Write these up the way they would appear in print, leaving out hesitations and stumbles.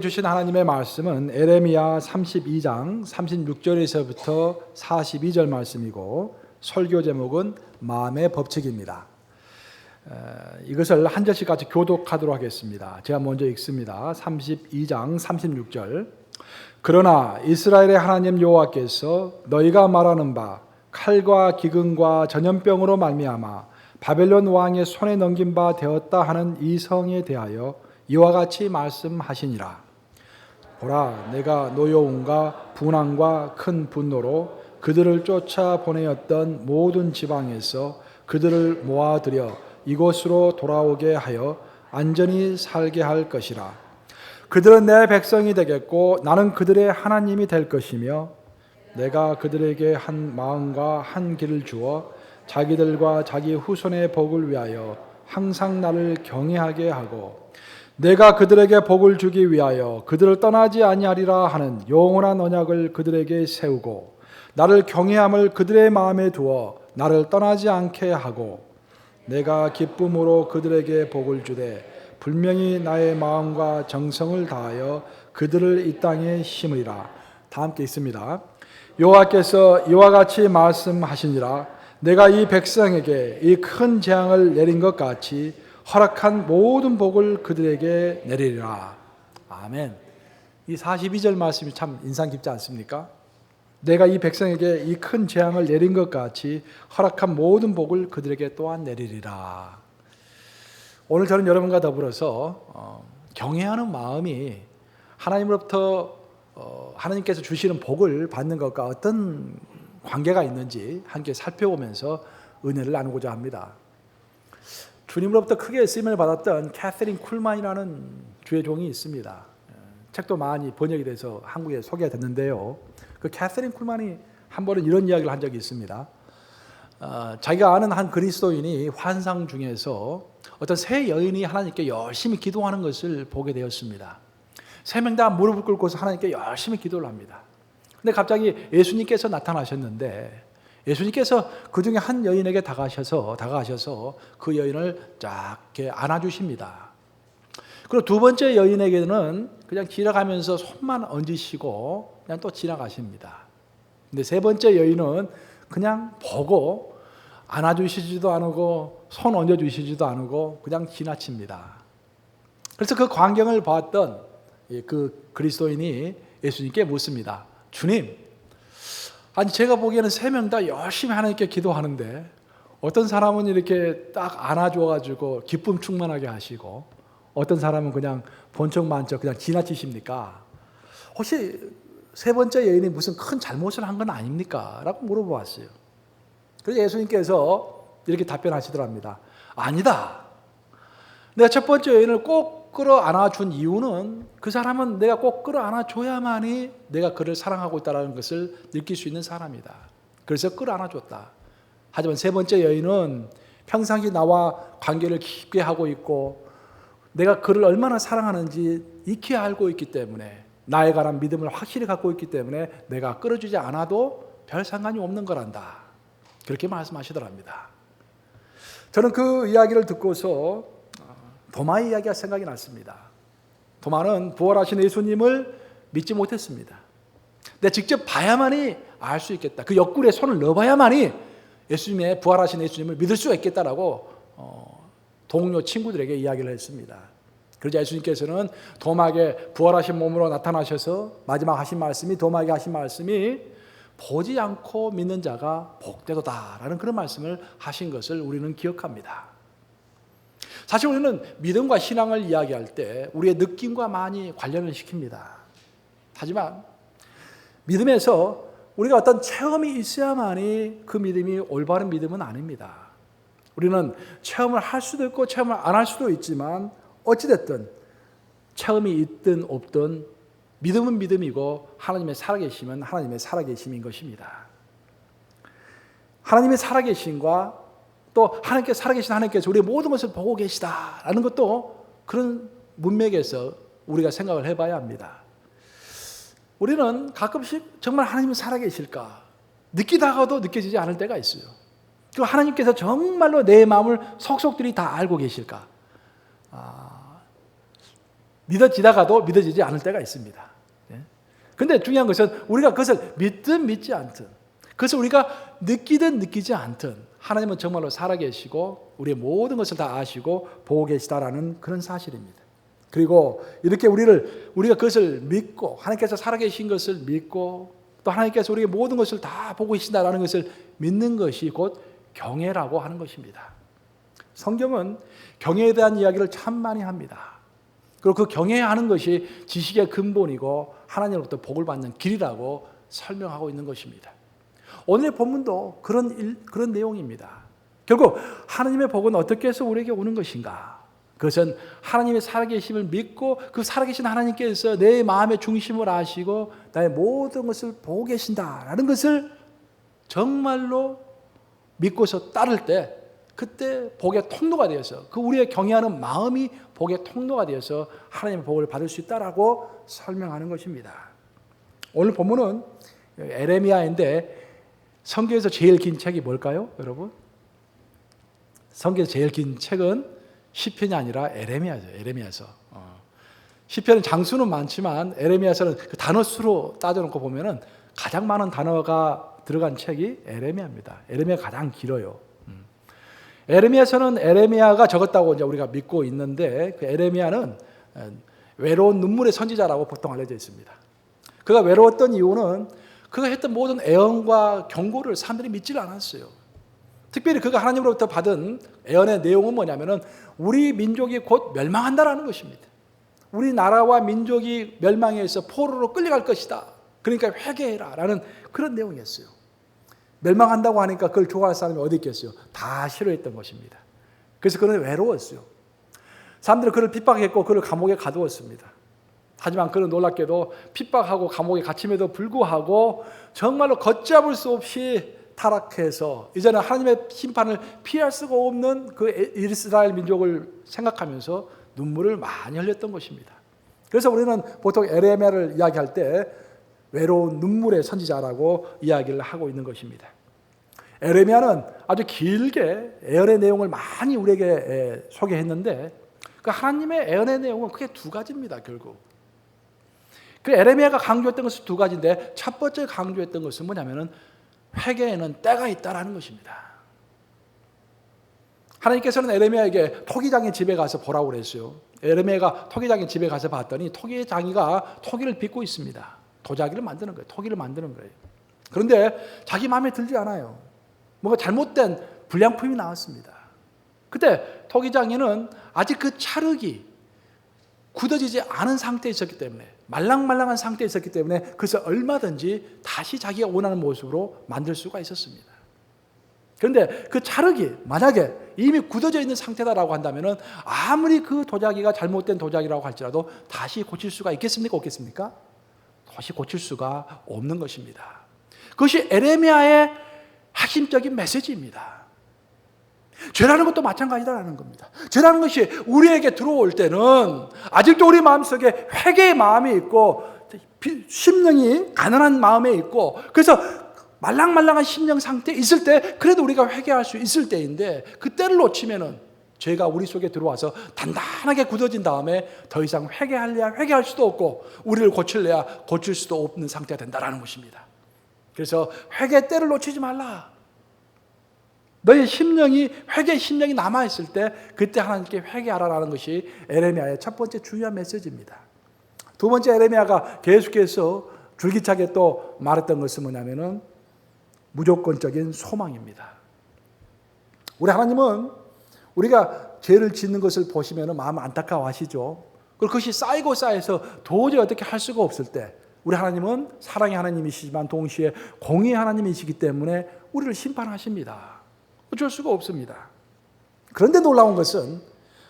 주신 하나님의 말씀은 에레미야 32장 36절에서부터 42절 말씀이고 설교 제목은 마음의 법칙입니다. 이것을 한 절씩 같이 교독하도록 하겠습니다. 제가 먼저 읽습니다. 32장 36절. 그러나 이스라엘의 하나님 여호와께서 너희가 말하는 바 칼과 기근과 전염병으로 말미암아 바벨론 왕의 손에 넘긴 바 되었다 하는 이 성에 대하여 이와 같이 말씀하시니라. 보라, 내가 노여움과 분함과 큰 분노로 그들을 쫓아 보내었던 모든 지방에서 그들을 모아들여 이곳으로 돌아오게 하여 안전히 살게 할 것이라. 그들은 내 백성이 되겠고 나는 그들의 하나님이 될 것이며 내가 그들에게 한 마음과 한 길을 주어 자기들과 자기 후손의 복을 위하여 항상 나를 경외하게 하고 내가 그들에게 복을 주기 위하여 그들을 떠나지 아니하리라 하는 영원한 언약을 그들에게 세우고 나를 경외함을 그들의 마음에 두어 나를 떠나지 않게 하고 내가 기쁨으로 그들에게 복을 주되 분명히 나의 마음과 정성을 다하여 그들을 이 땅에 심으리라. 다 함께 있습니다. 여호와께서 이와 같이 말씀하시니라. 내가 이 백성에게 이 큰 재앙을 내린 것 같이 허락한 모든 복을 그들에게 내리리라. 아멘. 이 42절 말씀이 참 인상 깊지 않습니까? 내가 이 백성에게 이 큰 재앙을 내린 것 같이 허락한 모든 복을 그들에게 또한 내리리라. 오늘 저는 여러분과 더불어서 경외하는 마음이 하나님으로부터 하나님께서 주시는 복을 받는 것과 어떤 관계가 있는지 함께 살펴보면서 은혜를 나누고자 합니다. 주님으로부터 크게 쓰임을 받았던 캐서린 쿨만이라는 주의 종이 있습니다. 책도 많이 번역이 돼서 한국에 소개가 됐는데요. 그 캐서린 쿨만이 한 번은 이런 이야기를 한 적이 있습니다. 자기가 아는 한 그리스도인이 환상 중에서 어떤 세 여인이 하나님께 열심히 기도하는 것을 보게 되었습니다. 세 명 다 무릎을 꿇고서 하나님께 열심히 기도를 합니다. 근데 갑자기 예수님께서 나타나셨는데 예수님께서 그 중에 한 여인에게 다가가셔서 그 여인을 쫙 이렇게 안아주십니다. 그리고 두 번째 여인에게는 그냥 지나가면서 손만 얹으시고 그냥 또 지나가십니다. 근데 세 번째 여인은 그냥 보고 안아주시지도 않고 손 얹어주시지도 않고 그냥 지나칩니다. 그래서 그 광경을 봤던 그 그리스도인이 예수님께 묻습니다. 주님, 아니 제가 보기에는 세 명 다 열심히 하나님께 기도하는데 어떤 사람은 이렇게 딱 안아줘가지고 기쁨 충만하게 하시고 어떤 사람은 그냥 본척만척 그냥 지나치십니까? 혹시 세 번째 여인이 무슨 큰 잘못을 한 건 아닙니까? 라고 물어보았어요. 그래서 예수님께서 이렇게 답변하시더랍니다. 아니다. 내가 첫 번째 여인을 꼭 끌어안아준 이유는 그 사람은 내가 꼭 끌어안아줘야만이 내가 그를 사랑하고 있다는 것을 느낄 수 있는 사람이다. 그래서 끌어안아줬다. 하지만 세 번째 여인은 평상시 나와 관계를 깊게 하고 있고 내가 그를 얼마나 사랑하는지 익히 알고 있기 때문에 나에 관한 믿음을 확실히 갖고 있기 때문에 내가 끌어주지 않아도 별 상관이 없는 거란다. 그렇게 말씀하시더랍니다. 저는 그 이야기를 듣고서 도마의 이야기가 생각이 났습니다. 도마는 부활하신 예수님을 믿지 못했습니다. 근데 직접 봐야만이 알 수 있겠다. 그 옆구리에 손을 넣어봐야만이 예수님의 부활하신 예수님을 믿을 수가 있겠다라고 동료 친구들에게 이야기를 했습니다. 그러자 예수님께서는 도마에게 부활하신 몸으로 나타나셔서 마지막 하신 말씀이 도마에게 하신 말씀이 보지 않고 믿는 자가 복되도다라는 그런 말씀을 하신 것을 우리는 기억합니다. 사실 우리는 믿음과 신앙을 이야기할 때 우리의 느낌과 많이 관련을 시킵니다. 하지만 믿음에서 우리가 어떤 체험이 있어야만이 그 믿음이 올바른 믿음은 아닙니다. 우리는 체험을 할 수도 있고 체험을 안 할 수도 있지만 어찌됐든 체험이 있든 없든 믿음은 믿음이고 하나님의 살아계심은 하나님의 살아계심인 것입니다. 하나님의 살아계심과 또 하나님께 살아계신 하나님께서 우리의 모든 것을 보고 계시다라는 것도 그런 문맥에서 우리가 생각을 해봐야 합니다. 우리는 가끔씩 정말 하나님은 살아계실까 느끼다가도 느껴지지 않을 때가 있어요. 그 하나님께서 정말로 내 마음을 속속들이 다 알고 계실까? 믿어지다가도 믿어지지 않을 때가 있습니다. 근데 중요한 것은 우리가 그것을 믿든 믿지 않든, 그것을 우리가 느끼든 느끼지 않든 하나님은 정말로 살아계시고 우리의 모든 것을 다 아시고 보고 계시다라는 그런 사실입니다. 그리고 이렇게 우리가 그것을 믿고 하나님께서 살아계신 것을 믿고 또 하나님께서 우리의 모든 것을 다 보고 계신다라는 것을 믿는 것이 곧 경외라고 하는 것입니다. 성경은 경외에 대한 이야기를 참 많이 합니다. 그리고 그 경외하는 것이 지식의 근본이고 하나님으로부터 복을 받는 길이라고 설명하고 있는 것입니다. 오늘의 본문도 그런 내용입니다. 결국 하나님의 복은 어떻게 해서 우리에게 오는 것인가? 그것은 하나님의 살아계심을 믿고 그 살아계신 하나님께서 내 마음의 중심을 아시고 나의 모든 것을 보고 계신다라는 것을 정말로 믿고서 따를 때 그때 복의 통로가 되어서 그 우리의 경외하는 마음이 복의 통로가 되어서 하나님의 복을 받을 수 있다라고 설명하는 것입니다. 오늘 본문은 에레미야인데 성경에서 제일 긴 책이 뭘까요, 여러분? 성경에서 제일 긴 책은 시편이 아니라 에레미야죠. 에레미야서. 시편은 장수는 많지만 에레미야서는 그 단어 수로 따져놓고 보면은 가장 많은 단어가 들어간 책이 에레미야입니다. 에레미야가 가장 길어요. 에레미야서는 에레미야가 적었다고 이제 우리가 믿고 있는데 그 에레미야는 외로운 눈물의 선지자라고 보통 알려져 있습니다. 그가 외로웠던 이유는 그가 했던 모든 애언과 경고를 사람들이 믿지를 않았어요. 특별히 그가 하나님으로부터 받은 애언의 내용은 뭐냐면은 우리 민족이 곧 멸망한다라는 것입니다. 우리 나라와 민족이 멸망해서 포로로 끌려갈 것이다. 그러니까 회개해라라는 그런 내용이었어요. 멸망한다고 하니까 그걸 좋아할 사람이 어디 있겠어요? 다 싫어했던 것입니다. 그래서 그는 외로웠어요. 사람들은 그를 핍박했고 그를 감옥에 가두었습니다. 하지만 그는 놀랍게도 핍박하고 감옥에 갇힘에도 불구하고 정말로 걷잡을 수 없이 타락해서 이제는 하나님의 심판을 피할 수가 없는 그 이스라엘 민족을 생각하면서 눈물을 많이 흘렸던 것입니다. 그래서 우리는 보통 에레미야를 이야기할 때 외로운 눈물의 선지자라고 이야기를 하고 있는 것입니다. 에레미야는 아주 길게 애언의 내용을 많이 우리에게 소개했는데 그 하나님의 애언의 내용은 크게 두 가지입니다. 결국 그 에레미야가 강조했던 것은 두 가지인데 첫 번째 강조했던 것은 뭐냐면은 회개에는 때가 있다라는 것입니다. 하나님께서는 에레미야에게 토기장의 집에 가서 보라고 그랬어요. 에레미야가 토기장의 집에 가서 봤더니 토기장이가 토기를 빚고 있습니다. 도자기를 만드는 거예요. 토기를 만드는 거예요. 그런데 자기 마음에 들지 않아요. 뭔가 잘못된 불량품이 나왔습니다. 그때 토기장이는 아직 그 찰흙이 굳어지지 않은 상태에 있었기 때문에 말랑말랑한 상태에 있었기 때문에 그래서 얼마든지 다시 자기가 원하는 모습으로 만들 수가 있었습니다. 그런데 그 찰흙이 만약에 이미 굳어져 있는 상태다라고 한다면 아무리 그 도자기가 잘못된 도자기라고 할지라도 다시 고칠 수가 있겠습니까? 없겠습니까? 다시 고칠 수가 없는 것입니다. 그것이 에레미야의 핵심적인 메시지입니다. 죄라는 것도 마찬가지다라는 겁니다. 죄라는 것이 우리에게 들어올 때는 아직도 우리 마음속에 회개의 마음이 있고 심령이 가난한 마음에 있고 그래서 말랑말랑한 심령 상태에 있을 때 그래도 우리가 회개할 수 있을 때인데 그 때를 놓치면은 죄가 우리 속에 들어와서 단단하게 굳어진 다음에 더 이상 회개할래야 회개할 수도 없고 우리를 고칠래야 고칠 수도 없는 상태가 된다라는 것입니다. 그래서 회개 때를 놓치지 말라. 너의 심령이 회개의 심령이 남아있을 때 그때 하나님께 회개하라라는 것이 에레미야의 첫 번째 중요한 메시지입니다. 두 번째 에레미야가 계속해서 줄기차게 또 말했던 것은 뭐냐면은 무조건적인 소망입니다. 우리 하나님은 우리가 죄를 짓는 것을 보시면 마음 안타까워하시죠. 그리고 그것이 쌓이고 쌓여서 도저히 어떻게 할 수가 없을 때 우리 하나님은 사랑의 하나님이시지만 동시에 공의의 하나님이시기 때문에 우리를 심판하십니다. 어쩔 수가 없습니다. 그런데 놀라운 것은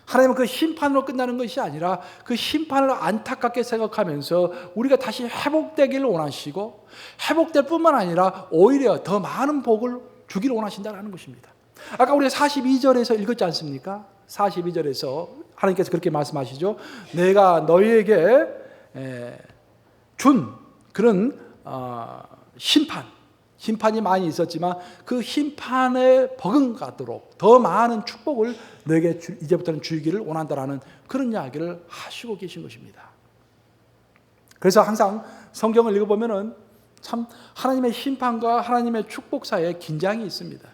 하나님은 그 심판으로 끝나는 것이 아니라 그 심판을 안타깝게 생각하면서 우리가 다시 회복되기를 원하시고 회복될 뿐만 아니라 오히려 더 많은 복을 주기를 원하신다는 것입니다. 아까 우리가 42절에서 읽었지 않습니까? 42절에서 하나님께서 그렇게 말씀하시죠. 내가 너희에게 준 그런 심판 심판이 많이 있었지만 그 심판에 버금가도록 더 많은 축복을 너에게 이제부터는 주기를 원한다라는 그런 이야기를 하시고 계신 것입니다. 그래서 항상 성경을 읽어보면은 참 하나님의 심판과 하나님의 축복 사이에 긴장이 있습니다.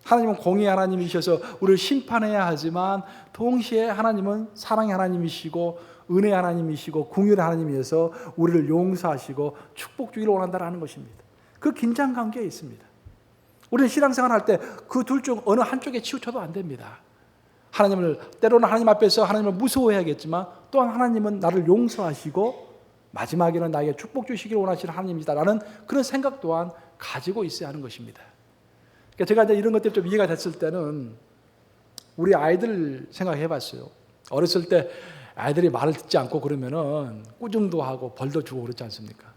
하나님은 공의의 하나님이셔서 우리를 심판해야 하지만 동시에 하나님은 사랑의 하나님이시고 은혜의 하나님이시고 긍휼의 하나님이어서 우리를 용서하시고 축복 주기를 원한다라는 것입니다. 그 긴장 관계에 있습니다. 우리는 신앙생활 할 때 그 둘 중 어느 한쪽에 치우쳐도 안 됩니다. 하나님을 때로는 하나님 앞에서 하나님을 무서워해야겠지만 또한 하나님은 나를 용서하시고 마지막에는 나에게 축복 주시기를 원하시는 하나님이다라는 그런 생각 또한 가지고 있어야 하는 것입니다. 그러니까 제가 이제 이런 것들이 좀 이해가 됐을 때는 우리 아이들 생각해 봤어요. 어렸을 때 아이들이 말을 듣지 않고 그러면은 꾸중도 하고 벌도 주고 그렇지 않습니까?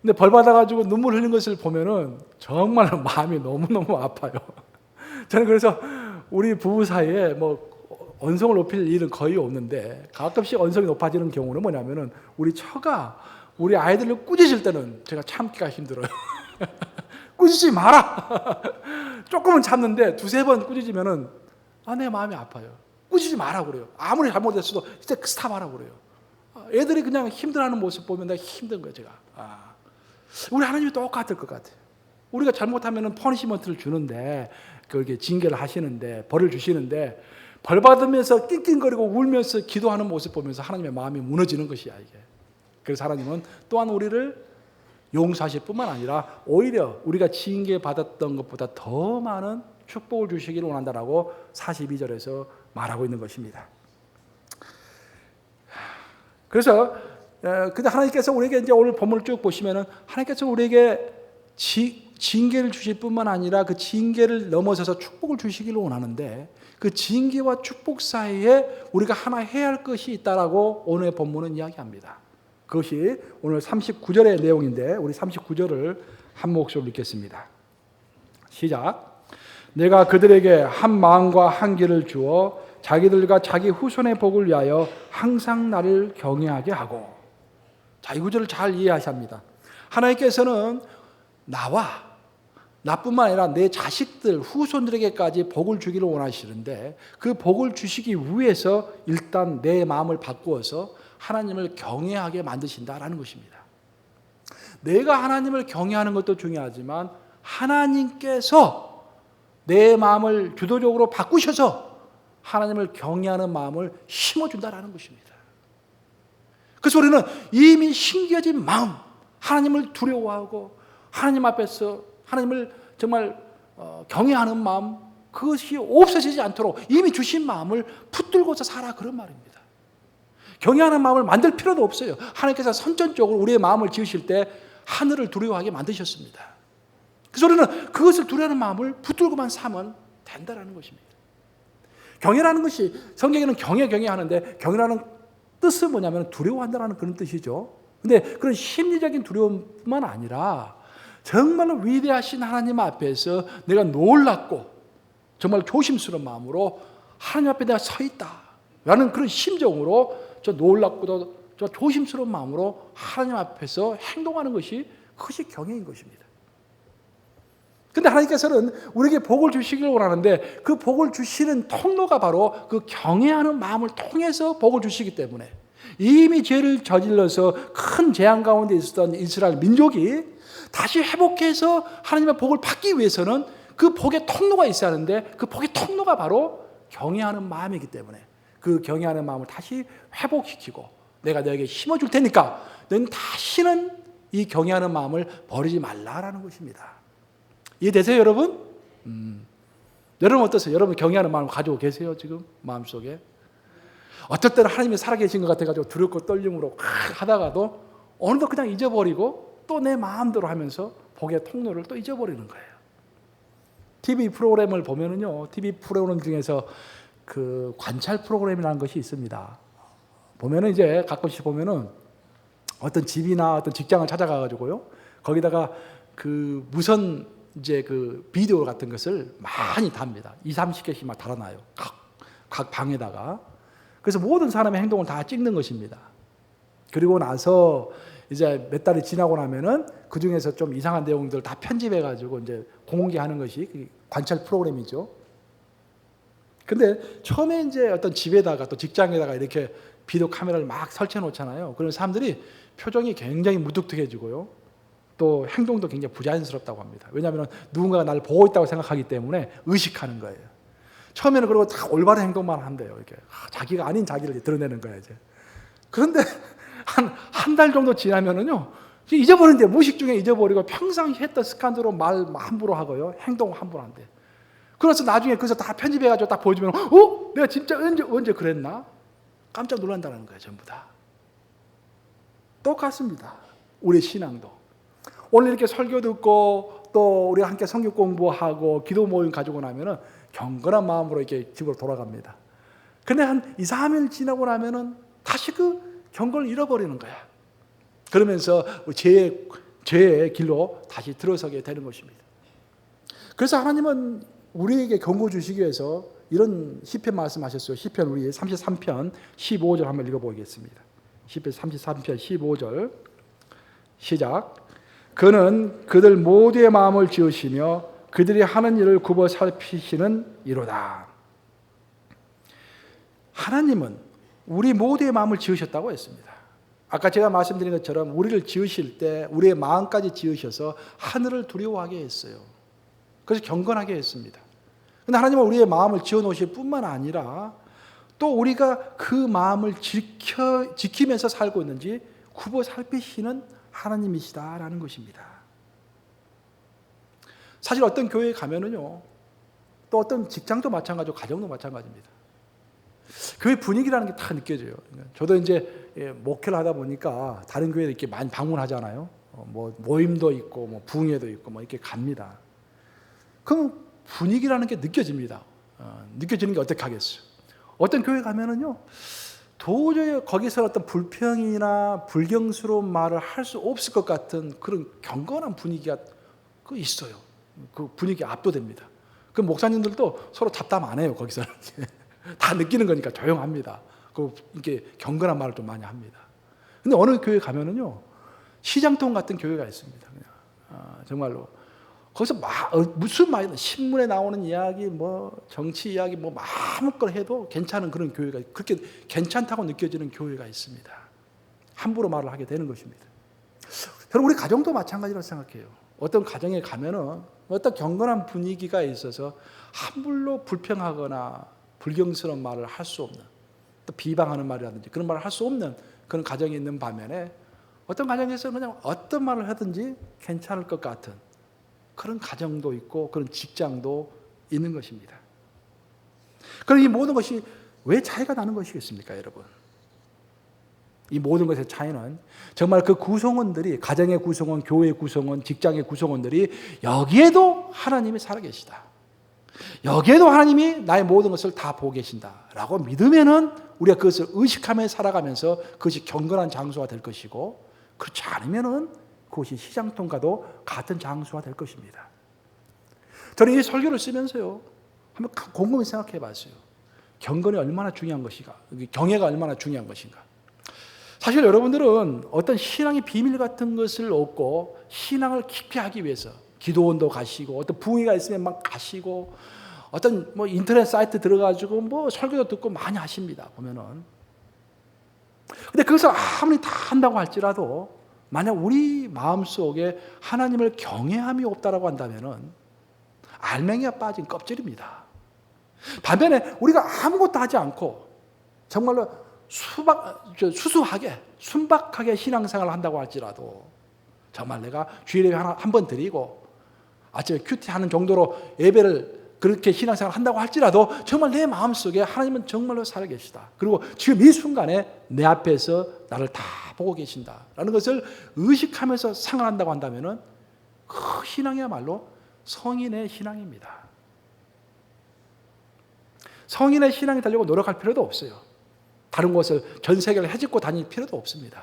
근데 벌 받아가지고 눈물 흘리는 것을 보면은 정말 마음이 너무너무 아파요. 저는 그래서 우리 부부 사이에 뭐 언성을 높일 일은 거의 없는데 가끔씩 언성이 높아지는 경우는 뭐냐면은 우리 처가 우리 아이들을 꾸짖을 때는 제가 참기가 힘들어요. 꾸짖지 마라. 조금은 참는데 두세 번 꾸짖으면은 내 마음이 아파요. 꾸짖지 마라 그래요. 아무리 잘못했어도 이제 스탑하라고 그래요. 애들이 그냥 힘들어하는 모습 보면 내가 힘든 거예요, 제가. 우리 하나님이 똑같을 것 같아요. 우리가 잘못하면은 퍼니시먼트를 주는데 그렇게 징계를 하시는데 벌을 주시는데 벌 받으면서 낑낑거리고 울면서 기도하는 모습 보면서 하나님의 마음이 무너지는 것이야 이게. 그래서 하나님은 또한 우리를 용서하실 뿐만 아니라 오히려 우리가 징계 받았던 것보다 더 많은 축복을 주시기를 원한다라고 42절에서 말하고 있는 것입니다. 그래서 근데 하나님께서 우리에게 이제 오늘 본문을 쭉 보시면은 하나님께서 우리에게 징계를 주실 뿐만 아니라 그 징계를 넘어서서 축복을 주시기를 원하는데 그 징계와 축복 사이에 우리가 하나 해야 할 것이 있다라고 오늘의 본문은 이야기합니다. 그것이 오늘 39절의 내용인데 우리 39절을 한 목소리로 읽겠습니다. 시작. 내가 그들에게 한 마음과 한 길을 주어 자기들과 자기 후손의 복을 위하여 항상 나를 경외하게 하고. 자, 이 구절을 잘 이해하셔야 합니다. 하나님께서는 나뿐만 아니라 내 자식들, 후손들에게까지 복을 주기를 원하시는데 그 복을 주시기 위해서 일단 내 마음을 바꾸어서 하나님을 경외하게 만드신다라는 것입니다. 내가 하나님을 경외하는 것도 중요하지만 하나님께서 내 마음을 주도적으로 바꾸셔서 하나님을 경외하는 마음을 심어준다라는 것입니다. 그래서 우리는 이미 심겨진 마음, 하나님을 두려워하고 하나님 앞에서 하나님을 정말 경외하는 마음, 그것이 없어지지 않도록 이미 주신 마음을 붙들고서 살아, 그런 말입니다. 경외하는 마음을 만들 필요도 없어요. 하나님께서 선천적으로 우리의 마음을 지으실 때 하늘을 두려워하게 만드셨습니다. 그래서 우리는 그것을 두려워하는 마음을 붙들고만 사면 된다는 것입니다. 경외라는 것이 성경에는 경외하는데 경외라는 뜻은 뭐냐면 두려워한다는 그런 뜻이죠. 근데 그런 심리적인 두려움뿐만 아니라 정말로 위대하신 하나님 앞에서 내가 놀랍고 정말 조심스러운 마음으로 하나님 앞에 내가 서 있다라는 그런 심정으로 저 놀랍고도 저 조심스러운 마음으로 하나님 앞에서 행동하는 것이 그것이 경외인 것입니다. 근데 하나님께서는 우리에게 복을 주시길 원하는데 그 복을 주시는 통로가 바로 그 경외하는 마음을 통해서 복을 주시기 때문에 이미 죄를 저질러서 큰 재앙 가운데 있었던 이스라엘 민족이 다시 회복해서 하나님의 복을 받기 위해서는 그 복의 통로가 있어야 하는데 그 복의 통로가 바로 경외하는 마음이기 때문에 그 경외하는 마음을 다시 회복시키고 내가 너에게 심어줄 테니까 너는 다시는 이 경외하는 마음을 버리지 말라라는 것입니다. 이해되세요, 여러분? 여러분 어떠세요? 여러분 경외하는 마음을 가지고 계세요, 지금 마음속에? 어떨 때는 하나님이 살아계신 것 같아가지고 두렵고 떨림으로 하다가도 어느덧 그냥 잊어버리고 또 내 마음대로 하면서 복의 통로를 또 잊어버리는 거예요. TV 프로그램을 보면은요, TV 프로그램 중에서 그 관찰 프로그램이라는 것이 있습니다. 보면은 이제 가끔씩 보면은 어떤 집이나 어떤 직장을 찾아가가지고요, 거기다가 그 무선 이제 그 비디오 같은 것을 많이 답니다. 20-30개씩 막 달아놔요. 각 방에다가. 그래서 모든 사람의 행동을 다 찍는 것입니다. 그리고 나서 이제 몇 달이 지나고 나면은 그 중에서 좀 이상한 내용들 다 편집해가지고 이제 공개하는 것이 관찰 프로그램이죠. 근데 처음에 이제 어떤 집에다가 또 직장에다가 이렇게 비디오 카메라를 막 설치해 놓잖아요. 그런 사람들이 표정이 굉장히 무뚝뚝해지고요. 또 행동도 굉장히 부자연스럽다고 합니다. 왜냐하면 누군가가 나를 보고 있다고 생각하기 때문에 의식하는 거예요. 처음에는 그러고 다 올바른 행동만 한대요. 이렇게 자기가 아닌 자기를 드러내는 거예요. 이제. 그런데 한 달 정도 지나면은요, 잊어버린대. 무의식 중에 잊어버리고 평상시 했던 습관대로 말 함부로 하고요, 행동 함부로 한대. 그래서 나중에 그래서 다 편집해가지고 딱 보여주면, 내가 진짜 언제 그랬나? 깜짝 놀란다는 거예요, 전부 다. 똑같습니다. 우리 신앙도. 오늘 이렇게 설교 듣고 또 우리가 함께 성경 공부하고 기도 모임 가지고 나면은 경건한 마음으로 이렇게 집으로 돌아갑니다. 근데 한 2, 3일 지나고 나면은 다시 그 경건을 잃어버리는 거야. 그러면서 죄의 길로 다시 들어서게 되는 것입니다. 그래서 하나님은 우리에게 경고 주시기 위해서 이런 시편 말씀하셨어요. 시편 우리 33편 15절 한번 읽어보겠습니다. 시편 33편 15절 시작. 그는 그들 모두의 마음을 지으시며 그들이 하는 일을 굽어 살피시는 이로다. 하나님은 우리 모두의 마음을 지으셨다고 했습니다. 아까 제가 말씀드린 것처럼 우리를 지으실 때 우리의 마음까지 지으셔서 하늘을 두려워하게 했어요. 그래서 경건하게 했습니다. 그런데 하나님은 우리의 마음을 지어놓으실 뿐만 아니라 또 우리가 그 마음을 지키면서 살고 있는지 굽어 살피시는 하나님이시다라는 것입니다. 사실 어떤 교회에 가면은요, 또 어떤 직장도 마찬가지고 가정도 마찬가지입니다. 교회 분위기라는 게 다 느껴져요. 저도 이제 목회를 하다 보니까 다른 교회에 이렇게 많이 방문하잖아요. 뭐 모임도 있고, 뭐 부흥회도 있고, 뭐 이렇게 갑니다. 그럼 분위기라는 게 느껴집니다. 느껴지는 게 어떻게 하겠어요? 어떤 교회 가면은요, 도저히 거기서 어떤 불평이나 불경스러운 말을 할 수 없을 것 같은 그런 경건한 분위기가 있어요. 그 분위기에 압도됩니다. 그 목사님들도 서로 잡담 안 해요. 거기서는 다 느끼는 거니까 조용합니다. 이렇게 경건한 말을 좀 많이 합니다. 근데 어느 교회 가면은요, 시장통 같은 교회가 있습니다. 정말로 거기서 무슨 말, 신문에 나오는 이야기, 뭐 정치 이야기, 뭐 아무거나 해도 괜찮은 그런 교회가, 그렇게 괜찮다고 느껴지는 교회가 있습니다. 함부로 말을 하게 되는 것입니다. 저는 우리 가정도 마찬가지라고 생각해요. 어떤 가정에 가면은 어떤 경건한 분위기가 있어서 함부로 불평하거나 불경스러운 말을 할 수 없는, 또 비방하는 말이라든지 그런 말을 할 수 없는 그런 가정이 있는 반면에 어떤 가정에서 그냥 어떤 말을 하든지 괜찮을 것 같은 그런 가정도 있고 그런 직장도 있는 것입니다. 그럼 이 모든 것이 왜 차이가 나는 것이겠습니까, 여러분? 이 모든 것의 차이는 정말 그 구성원들이, 가정의 구성원, 교회의 구성원, 직장의 구성원들이 여기에도 하나님이 살아계시다, 여기에도 하나님이 나의 모든 것을 다 보고 계신다라고 믿으면은 우리가 그것을 의식하며 살아가면서 그것이 경건한 장소가 될 것이고, 그렇지 않으면은 그것이 시장통과도 같은 장소가 될 것입니다. 저는 이 설교를 쓰면서요, 한번 곰곰이 생각해 봤어요. 경건이 얼마나 중요한 것인가, 경외가 얼마나 중요한 것인가. 사실 여러분들은 어떤 신앙의 비밀 같은 것을 얻고 신앙을 깊게 하기 위해서 기도원도 가시고, 어떤 부흥회가 있으면 막 가시고, 어떤 뭐 인터넷 사이트 들어가지고 뭐 설교도 듣고 많이 하십니다, 보면은. 근데 그것을 아무리 다 한다고 할지라도 만약 우리 마음속에 하나님을 경외함이 없다라고 한다면은 알맹이가 빠진 껍질입니다. 반면에 우리가 아무것도 하지 않고 정말로 수수하게 순박하게 신앙생활을 한다고 할지라도, 정말 내가 주일에 한 번 드리고 아침에 큐티하는 정도로 예배를 그렇게 신앙생활을 한다고 할지라도 정말 내 마음속에 하나님은 정말로 살아계시다, 그리고 지금 이 순간에 내 앞에서 나를 다 보고 계신다라는 것을 의식하면서 생활한다고 한다면 그 신앙이야말로 성인의 신앙입니다. 성인의 신앙이 되려고 노력할 필요도 없어요. 다른 곳을 전 세계를 헤집고 다닐 필요도 없습니다.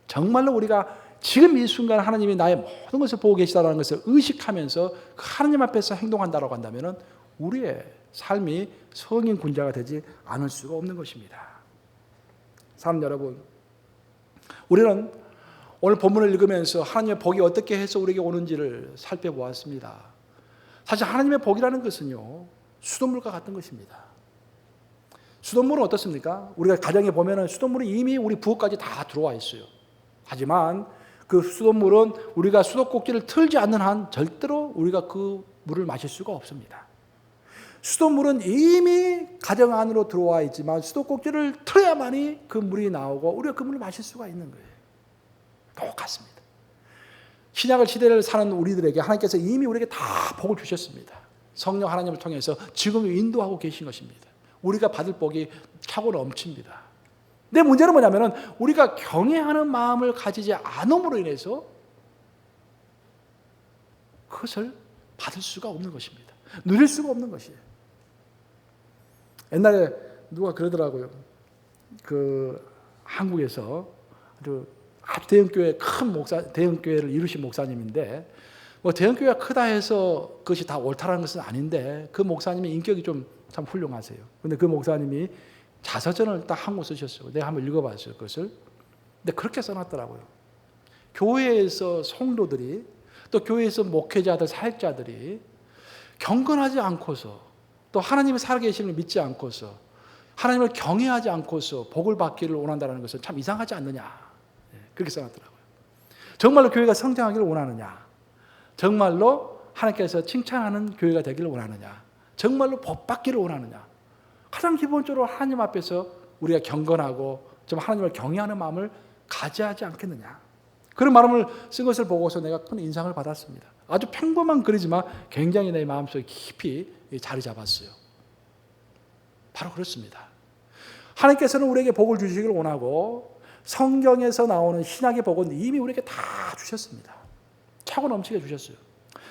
정말로 우리가 지금 이 순간 하나님이 나의 모든 것을 보고 계시다는 것을 의식하면서 그 하나님 앞에서 행동한다고 한다면 우리의 삶이 성인 군자가 되지 않을 수가 없는 것입니다. 사람 여러분, 우리는 오늘 본문을 읽으면서 하나님의 복이 어떻게 해서 우리에게 오는지를 살펴보았습니다. 사실 하나님의 복이라는 것은요, 수돗물과 같은 것입니다. 수돗물은 어떻습니까? 우리가 가정에 보면은 수돗물이 이미 우리 부엌까지 다 들어와 있어요. 하지만 그 수돗물은 우리가 수도꼭지를 틀지 않는 한 절대로 우리가 그 물을 마실 수가 없습니다. 수돗물은 이미 가정 안으로 들어와 있지만 수도꼭지를 틀어야만이 그 물이 나오고 우리가 그 물을 마실 수가 있는 거예요. 똑같습니다. 신약을 시대를 사는 우리들에게 하나님께서 이미 우리에게 다 복을 주셨습니다. 성령 하나님을 통해서 지금 인도하고 계신 것입니다. 우리가 받을 복이 차고 넘칩니다. 근데 문제는 뭐냐면은 우리가 경외하는 마음을 가지지 않음으로 인해서 그것을 받을 수가 없는 것입니다. 누릴 수가 없는 것이에요. 옛날에 누가 그러더라고요. 그 한국에서 아주 대형교회 큰 대형교회를 이루신 목사님인데, 뭐 대형교회가 크다 해서 그것이 다 옳다라는 것은 아닌데, 그 목사님의 인격이 좀 참 훌륭하세요. 근데 그 목사님이 자서전을 딱 한 권 쓰셨어요. 내가 한번 읽어봤어요, 그것을. 근데 그렇게 써놨더라고요. 교회에서 성도들이, 또 교회에서 목회자들, 사역자들이 경건하지 않고서, 또 하나님이 살아계시는 걸 믿지 않고서, 하나님을 경외하지 않고서 복을 받기를 원한다는 것은 참 이상하지 않느냐. 그렇게 써놨더라고요. 정말로 교회가 성장하기를 원하느냐? 정말로 하나님께서 칭찬하는 교회가 되기를 원하느냐? 정말로 복 받기를 원하느냐? 가장 기본적으로 하나님 앞에서 우리가 경건하고 좀 하나님을 경외하는 마음을 가져야 하지 않겠느냐? 그런 말씀을 쓴 것을 보고서 내가 큰 인상을 받았습니다. 아주 평범한 글이지만 굉장히 내 마음속에 깊이 자리 잡았어요. 바로 그렇습니다. 하나님께서는 우리에게 복을 주시기를 원하고 성경에서 나오는 신약의 복은 이미 우리에게 다 주셨습니다. 차고 넘치게 주셨어요.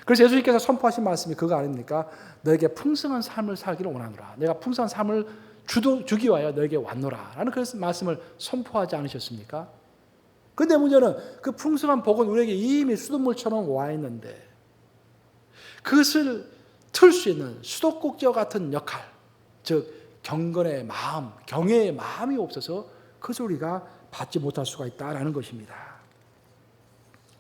그래서 예수님께서 선포하신 말씀이 그거 아닙니까? 너에게 풍성한 삶을 살기를 원하노라. 내가 풍성한 삶을 주기 위하여 너에게 왔노라. 라는 그 말씀을 선포하지 않으셨습니까? 그런데 문제는 그 풍성한 복은 우리에게 이미 수돗물처럼 와 있는데 그것을 틀 수 있는 수도꼭지와 같은 역할, 즉 경건의 마음, 경외의 마음이 없어서 그것을 우리가 받지 못할 수가 있다는 것입니다.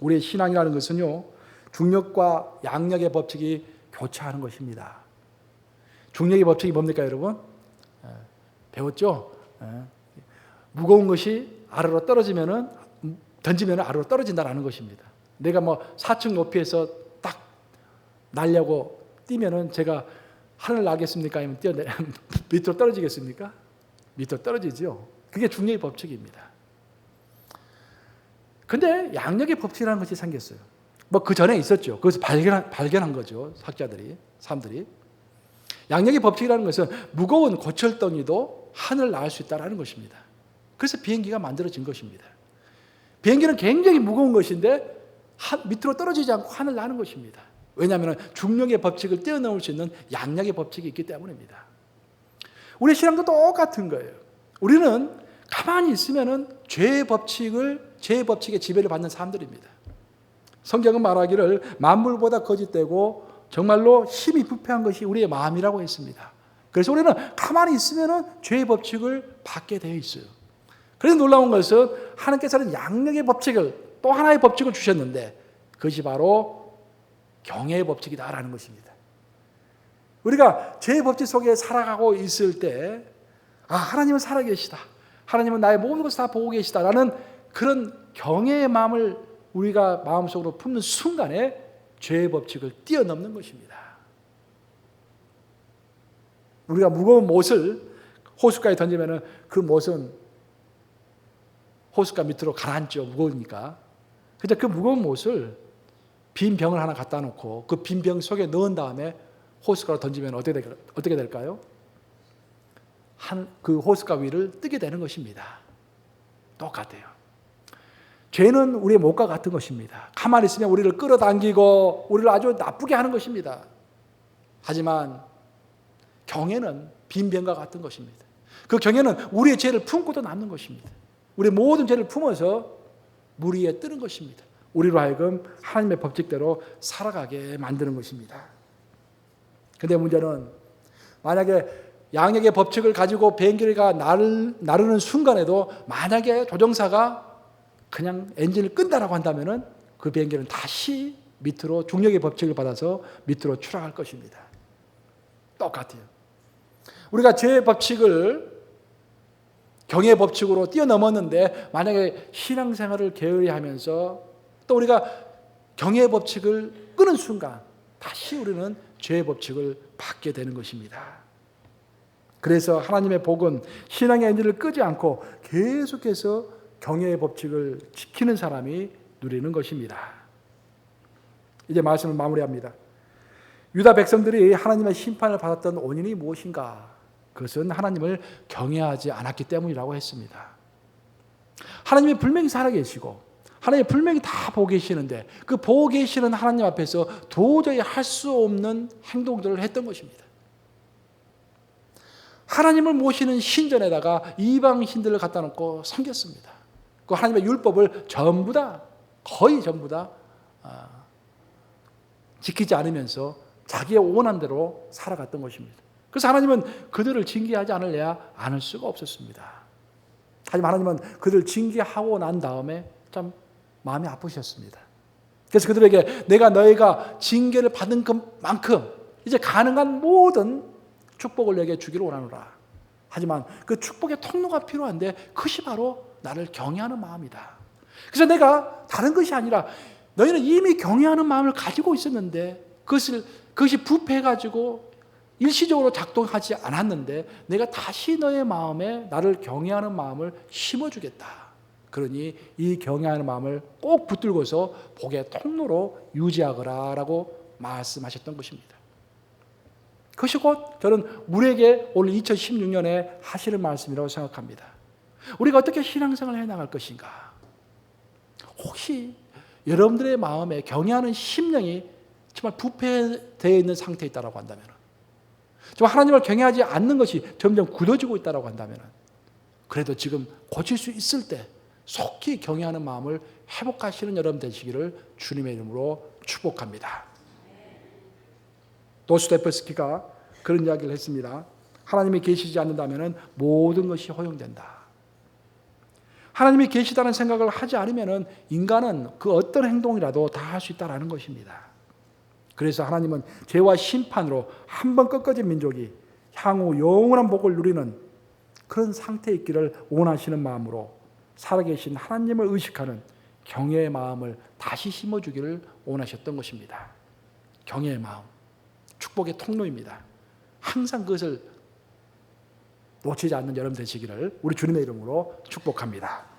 우리의 신앙이라는 것은요, 중력과 양력의 법칙이 교차하는 것입니다. 중력의 법칙이 뭡니까, 여러분? 배웠죠? 무거운 것이 아래로 떨어지면은, 던지면 아래로 떨어진다는 것입니다. 내가 뭐 4층 높이에서 딱 날려고 뛰면은 제가 하늘 나겠습니까? 아니면 밑으로 떨어지겠습니까? 밑으로 떨어지죠. 그게 중력의 법칙입니다. 근데 양력의 법칙이라는 것이 생겼어요. 뭐 그 전에 있었죠. 그것을 발견한 거죠. 사람들이. 양력의 법칙이라는 것은 무거운 고철덩이도 하늘을 날 수 있다는 것입니다. 그래서 비행기가 만들어진 것입니다. 비행기는 굉장히 무거운 것인데 밑으로 떨어지지 않고 하늘 나는 것입니다. 왜냐하면 중력의 법칙을 뛰어넘을 수 있는 양력의 법칙이 있기 때문입니다. 우리 신앙도 똑같은 거예요. 우리는 가만히 있으면은 죄의 법칙의 지배를 받는 사람들입니다. 성경은 말하기를 만물보다 거짓되고 정말로 힘이 부패한 것이 우리의 마음이라고 했습니다. 그래서 우리는 가만히 있으면은 죄의 법칙을 받게 되어 있어요. 그래서 놀라운 것은 하나님께서는 양력의 법칙을, 또 하나의 법칙을 주셨는데 그것이 바로 경외의 법칙이다라는 것입니다. 우리가 죄의 법칙 속에 살아가고 있을 때, 하나님은 살아계시다. 하나님은 나의 모든 것을 다 보고 계시다라는 그런 경외의 마음을 우리가 마음속으로 품는 순간에 죄의 법칙을 뛰어넘는 것입니다. 우리가 무거운 못을 호숫가에 던지면 그 못은 호숫가 밑으로 가라앉죠. 무거우니까. 근데 그 무거운 못을 빈 병을 하나 갖다 놓고 그 빈 병 속에 넣은 다음에 호숫가로 던지면 어떻게 될까요? 그 호숫가 위를 뜨게 되는 것입니다. 똑같아요. 죄는 우리의 못과 같은 것입니다. 가만히 있으면 우리를 끌어당기고 우리를 아주 나쁘게 하는 것입니다. 하지만 경외는 빈 병과 같은 것입니다. 그 경외는 우리의 죄를 품고도 남는 것입니다. 우리의 모든 죄를 품어서 물 위에 뜨는 것입니다. 우리로 하여금 하나님의 법칙대로 살아가게 만드는 것입니다. 그런데 문제는 만약에 양력의 법칙을 가지고 비행기가 나르는 순간에도 만약에 조종사가 그냥 엔진을 끈다라고 한다면은 그 비행기는 다시 밑으로 중력의 법칙을 받아서 밑으로 추락할 것입니다. 똑같아요. 우리가 죄의 법칙을 경의 법칙으로 뛰어넘었는데 만약에 신앙생활을 게을리 하면서 또 우리가 경의 법칙을 끄는 순간 다시 우리는 죄의 법칙을 받게 되는 것입니다. 그래서 하나님의 복은 신앙의 엔진을 끄지 않고 계속해서 경의 법칙을 지키는 사람이 누리는 것입니다. 이제 말씀을 마무리합니다. 유다 백성들이 하나님의 심판을 받았던 원인이 무엇인가? 그것은 하나님을 경외하지 않았기 때문이라고 했습니다. 하나님이 분명히 살아계시고 하나님이 분명히 다 보고 계시는데 그 보고 계시는 하나님 앞에서 도저히 할 수 없는 행동들을 했던 것입니다. 하나님을 모시는 신전에다가 이방 신들을 갖다 놓고 섬겼습니다. 그 하나님의 율법을 전부 다 거의 전부 다 지키지 않으면서 자기의 원한 대로 살아갔던 것입니다. 그래서 하나님은 그들을 징계하지 않을 수가 없었습니다. 하지만 하나님은 그들을 징계하고 난 다음에 참 마음이 아프셨습니다. 그래서 그들에게 내가 너희가 징계를 받은 것만큼 이제 가능한 모든 축복을 내게 주기를 원하노라. 하지만 그 축복의 통로가 필요한데 그것이 바로 나를 경외하는 마음이다. 그래서 내가 다른 것이 아니라 너희는 이미 경외하는 마음을 가지고 있었는데 그것이 부패해가지고 일시적으로 작동하지 않았는데 내가 다시 너의 마음에 나를 경외하는 마음을 심어주겠다. 그러니 이 경외하는 마음을 꼭 붙들고서 복의 통로로 유지하거라 라고 말씀하셨던 것입니다. 그것이 곧 저는 우리에게 오늘 2016년에 하시는 말씀이라고 생각합니다. 우리가 어떻게 신앙생활을 해나갈 것인가? 혹시 여러분들의 마음에 경외하는 심령이 정말 부패되어 있는 상태에 있다고 한다면, 정말 하나님을 경외하지 않는 것이 점점 굳어지고 있다고 한다면, 그래도 지금 고칠 수 있을 때 속히 경외하는 마음을 회복하시는 여러분 되시기를 주님의 이름으로 축복합니다. 도스토옙스키가 그런 이야기를 했습니다. 하나님이 계시지 않는다면 모든 것이 허용된다. 하나님이 계시다는 생각을 하지 않으면 인간은 그 어떤 행동이라도 다 할 수 있다는 것입니다. 그래서 하나님은 죄와 심판으로 한 번 꺾어진 민족이 향후 영원한 복을 누리는 그런 상태에 있기를 원하시는 마음으로 살아계신 하나님을 의식하는 경외의 마음을 다시 심어주기를 원하셨던 것입니다. 경외의 마음, 축복의 통로입니다. 항상 그것을 놓치지 않는 여러분 되시기를 우리 주님의 이름으로 축복합니다.